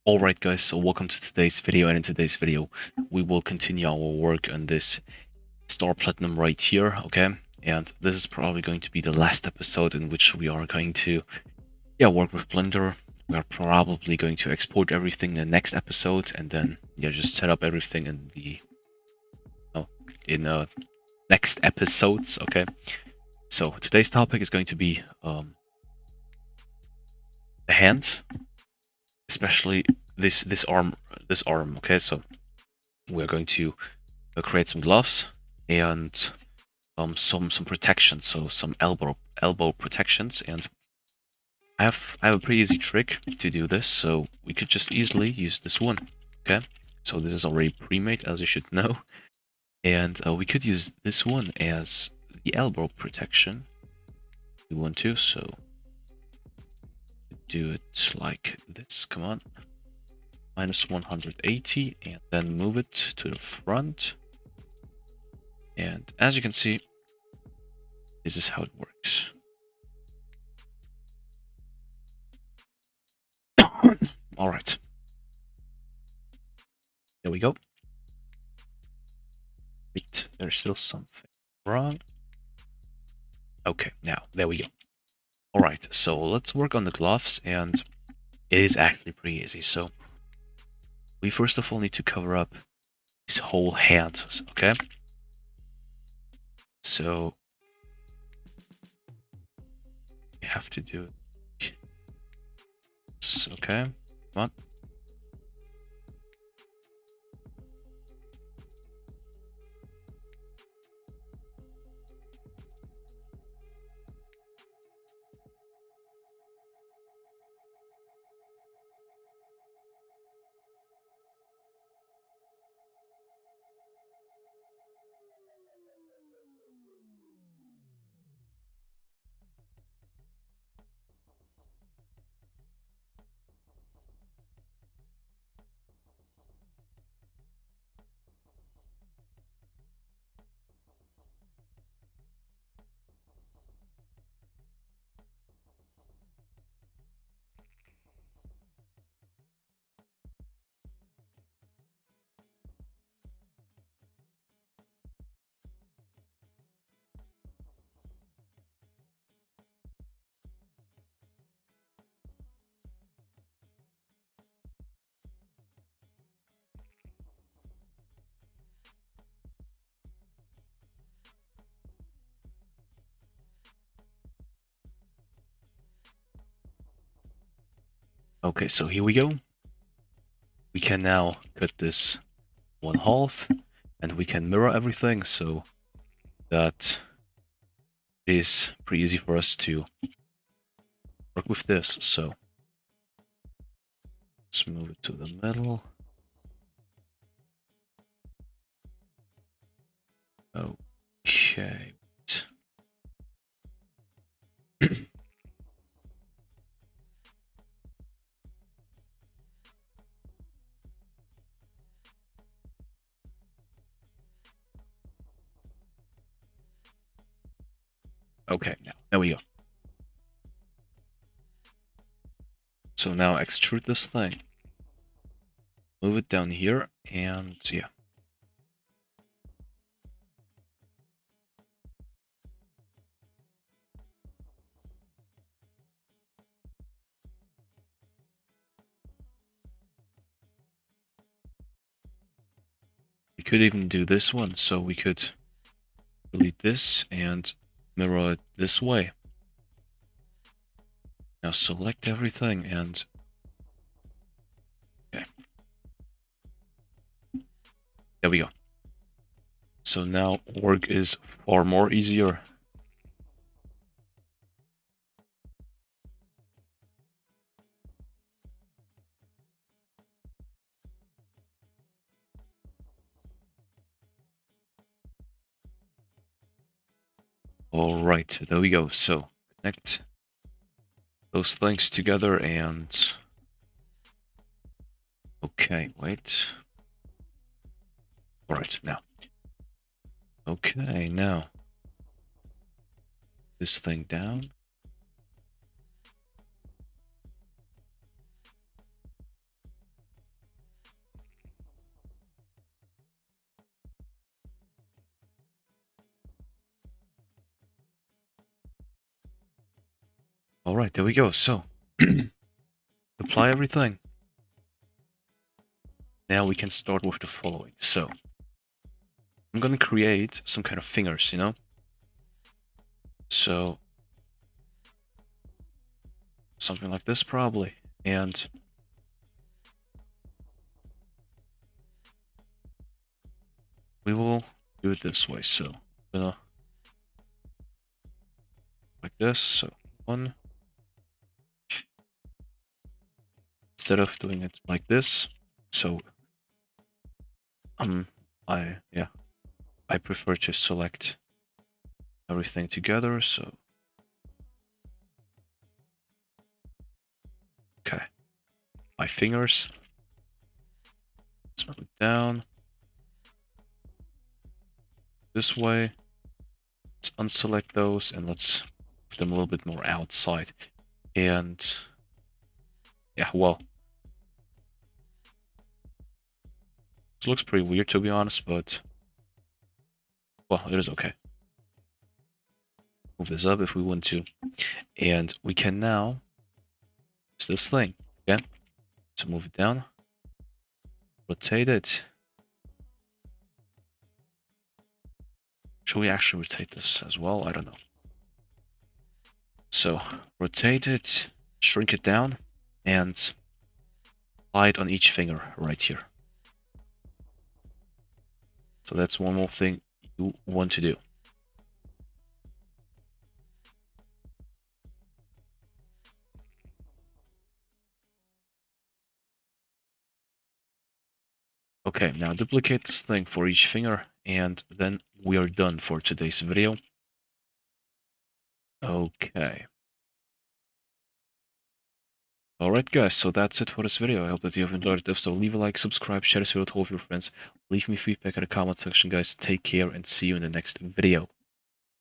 Alright guys, so welcome to today's video, and in today's video we will continue our work on this Star Platinum right here, okay? And this is probably going to be the last episode in which we are going to work with Blender. We are probably going to export everything in the next episode and then just set up everything in the next episodes, okay? So today's topic is going to be the hand, especially this arm, okay? So we're going to create some gloves and some protection, so some elbow protections. And I have a pretty easy trick to do this, so we could just easily use this one. Okay, so this is already pre-made, as you should know, and we could use this one as the elbow protection if we want to. So do it like this. Come on, minus 180, and then move it to the front. And as you can see, this is how it works. All right. There we go. Wait, there's still something wrong. Okay, now, there we go. All right, so let's work on the gloves, and it is actually pretty easy. So we first of all need to cover up his whole hand, okay? So we have to do it. Okay, come on. Okay, so here we go. We can now cut this one half, and we can mirror everything, so that is pretty easy for us to work with this. So let's move it to the middle. Okay. Okay, now there we go. So now extrude this thing. Move it down here, and yeah. We could even do this one, so we could delete this and mirror it this way. Now select everything and okay. There we go. So now work is far more easier. All right, there we go. So connect those things together and okay, wait. All right, now. Okay, now this thing down. Alright, there we go. So, apply everything. Now we can start with the following. So, I'm gonna create some kind of fingers, you know? So, something like this probably. And we will do it this way. So, I'm gonna like this. So, one. Instead of doing it like this. So, I prefer to select everything together. So, okay, my fingers. Let's move it down this way. Let's unselect those and let's move them a little bit more outside. And yeah, well, this looks pretty weird to be honest, but well, it is okay. Move this up if we want to. And we can now use this thing again. So move it down, rotate it. Should we actually rotate this as well? I don't know. So rotate it, shrink it down, and apply it on each finger right here. So that's one more thing you want to do. Okay, now duplicate this thing for each finger, and then we are done for today's video. Okay. Alright guys, so that's it for this video. I hope that you have enjoyed it. If so, leave a like, subscribe, share this video with all of your friends. Leave me feedback in the comment section, guys. Take care and see you in the next video.